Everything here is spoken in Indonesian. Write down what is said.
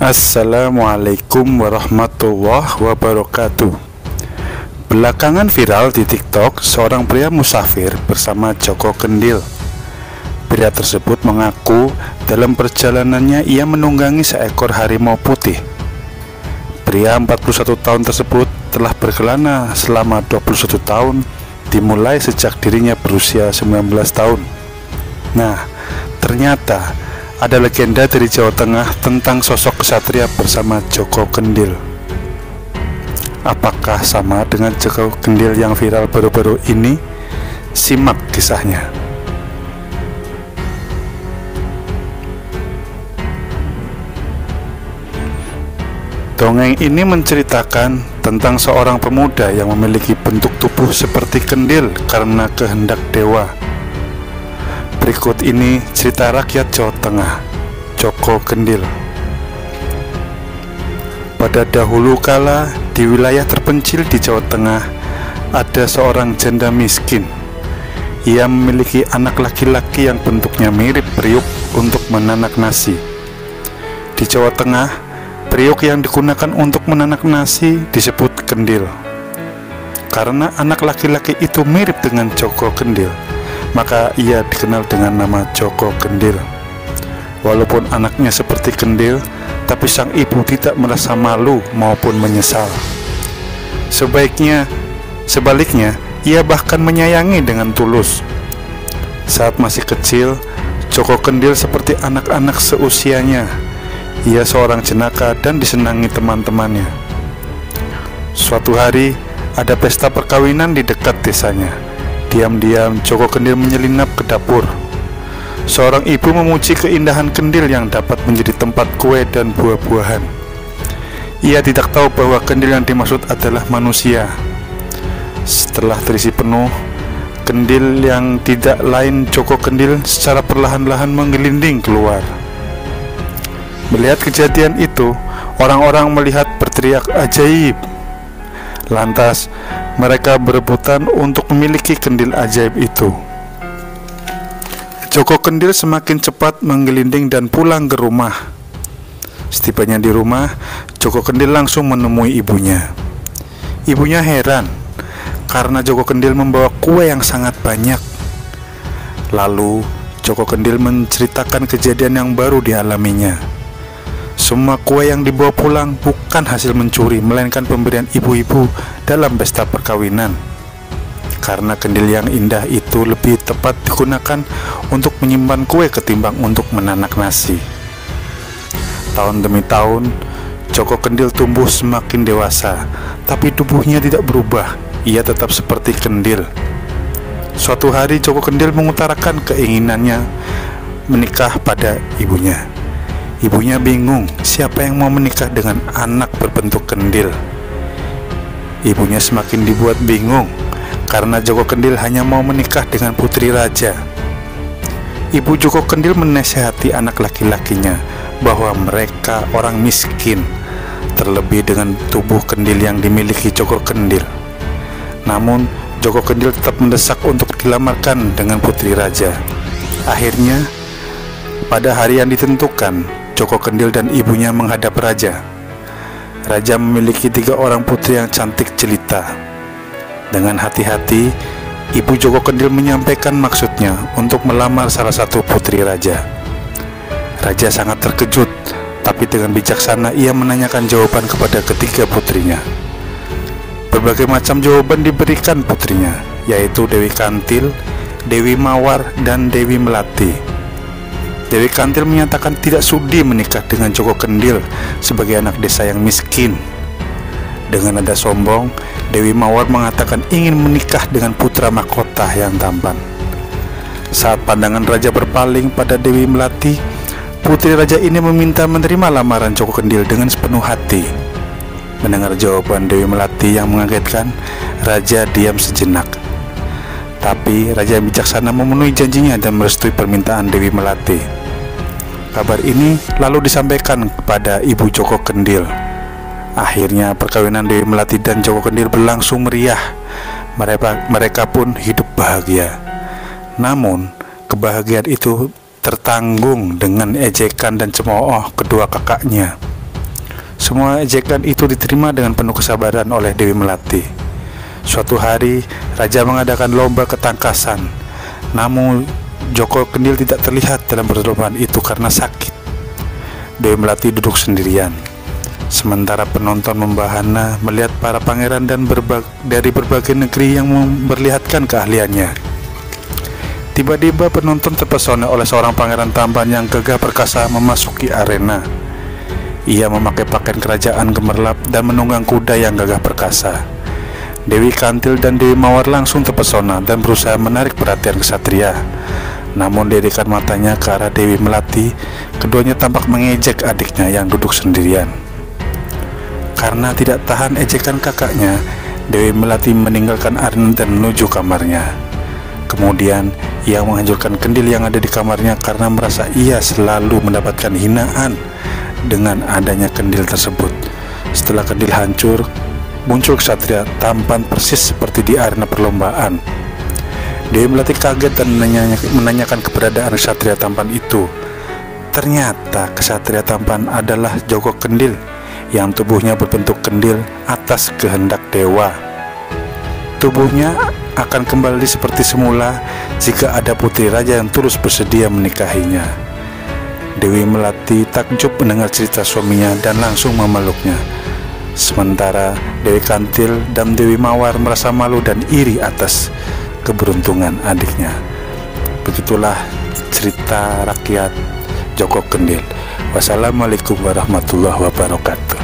Assalamualaikum warahmatullahi wabarakatuh. Belakangan viral di TikTok seorang pria musafir bersama Joko Kendil. Pria tersebut mengaku dalam perjalanannya ia menunggangi seekor harimau putih. Pria 41 tahun tersebut telah berkelana selama 21 tahun, dimulai sejak dirinya berusia 19 tahun. Nah, ternyata ada legenda dari Jawa Tengah tentang sosok kesatria bersama Joko Kendil. Apakah sama dengan Joko Kendil yang viral baru-baru ini? Simak kisahnya. Dongeng ini menceritakan tentang seorang pemuda yang memiliki bentuk tubuh seperti kendil karena kehendak dewa. Berikut ini cerita rakyat Jawa Tengah, Joko Kendil. Pada dahulu kala, di wilayah terpencil di Jawa Tengah, ada seorang janda miskin. Ia memiliki anak laki-laki yang bentuknya mirip periuk untuk menanak nasi. Di Jawa Tengah, periuk yang digunakan untuk menanak nasi disebut kendil. Karena anak laki-laki itu mirip dengan Joko Kendil, maka ia dikenal dengan nama Joko Kendil. Walaupun anaknya seperti kendil, tapi sang ibu tidak merasa malu maupun menyesal. Sebaliknya, ia bahkan menyayangi dengan tulus. Saat masih kecil, Joko Kendil seperti anak-anak seusianya. Ia seorang jenaka dan disenangi teman-temannya. Suatu hari, ada pesta perkawinan di dekat desanya. Diam-diam Joko Kendil menyelinap ke dapur. Seorang ibu memuji keindahan kendil yang dapat menjadi tempat kue dan buah-buahan. Ia tidak tahu bahwa kendil yang dimaksud adalah manusia. Setelah terisi penuh, kendil yang tidak lain Joko Kendil secara perlahan-lahan menggelinding keluar. Melihat kejadian itu, orang-orang melihat berteriak ajaib. Lantas, mereka berebutan untuk memiliki kendil ajaib itu. Joko Kendil semakin cepat menggelinding dan pulang ke rumah. Setibanya di rumah, Joko Kendil langsung menemui ibunya. Ibunya heran karena Joko Kendil membawa kue yang sangat banyak. Lalu, Joko Kendil menceritakan kejadian yang baru dialaminya. Semua kue yang dibawa pulang bukan hasil mencuri, melainkan pemberian ibu-ibu dalam pesta perkawinan. Karena kendil yang indah itu lebih tepat digunakan untuk menyimpan kue ketimbang untuk menanak nasi. Tahun demi tahun, Joko Kendil tumbuh semakin dewasa, tapi tubuhnya tidak berubah. Ia tetap seperti kendil. Suatu hari Joko Kendil mengutarakan keinginannya menikah pada ibunya. Ibunya bingung siapa yang mau menikah dengan anak berbentuk kendil. Ibunya semakin dibuat bingung karena Joko Kendil hanya mau menikah dengan putri raja. Ibu Joko Kendil menasihati anak laki-lakinya bahwa mereka orang miskin, terlebih dengan tubuh kendil yang dimiliki Joko Kendil. Namun Joko Kendil tetap mendesak untuk dilamarkan dengan putri raja. Akhirnya, pada hari yang ditentukan, Joko Kendil dan ibunya menghadap raja. Raja memiliki 3 orang putri yang cantik jelita. Dengan hati-hati, ibu Joko Kendil menyampaikan maksudnya untuk melamar salah satu putri raja. Raja sangat terkejut, tapi dengan bijaksana ia menanyakan jawaban kepada ketiga putrinya. Berbagai macam jawaban diberikan putrinya, yaitu Dewi Kantil, Dewi Mawar, dan Dewi Melati. Dewi Kantil menyatakan tidak sudi menikah dengan Joko Kendil sebagai anak desa yang miskin. Dengan nada sombong, Dewi Mawar mengatakan ingin menikah dengan putra mahkota yang tampan. Saat pandangan raja berpaling pada Dewi Melati, putri raja ini meminta menerima lamaran Joko Kendil dengan sepenuh hati. Mendengar jawaban Dewi Melati yang mengagetkan, raja diam sejenak. Tapi raja yang bijaksana memenuhi janjinya dan merestui permintaan Dewi Melati. Kabar ini lalu disampaikan kepada ibu Joko Kendil. Akhirnya perkawinan Dewi Melati dan Joko Kendil berlangsung meriah. Mereka pun hidup bahagia. Namun, kebahagiaan itu tertanggung dengan ejekan dan cemooh kedua kakaknya. Semua ejekan itu diterima dengan penuh kesabaran oleh Dewi Melati. Suatu hari, raja mengadakan lomba ketangkasan. Namun, Joko Kendil tidak terlihat dalam perlombaan itu karena sakit. Dewi Melati duduk sendirian. Sementara penonton membahana melihat para pangeran dan dari berbagai negeri yang memperlihatkan keahliannya. Tiba-tiba penonton terpesona oleh seorang pangeran tampan yang gagah perkasa memasuki arena. Ia memakai pakaian kerajaan gemerlap dan menunggang kuda yang gagah perkasa. Dewi Kantil dan Dewi Mawar langsung terpesona dan berusaha menarik perhatian kesatria. Namun dirikan matanya ke arah Dewi Melati, keduanya tampak mengejek adiknya yang duduk sendirian. Karena tidak tahan ejekan kakaknya, Dewi Melati meninggalkan arena dan menuju kamarnya. Kemudian ia menghancurkan kendil yang ada di kamarnya karena merasa ia selalu mendapatkan hinaan dengan adanya kendil tersebut. Setelah kendil hancur, muncul ksatria tampan persis seperti di arena perlombaan. Dewi Melati kaget dan menanyakan keberadaan ksatria tampan itu. Ternyata ksatria tampan adalah Joko Kendil yang tubuhnya berbentuk kendil atas kehendak dewa. Tubuhnya akan kembali seperti semula jika ada putri raja yang terus bersedia menikahinya. Dewi Melati takjub mendengar cerita suaminya dan langsung memeluknya. Sementara Dewi Kantil dan Dewi Mawar merasa malu dan iri atas keberuntungan adiknya. Begitulah cerita rakyat Joko Kendil. Wassalamualaikum warahmatullahi wabarakatuh.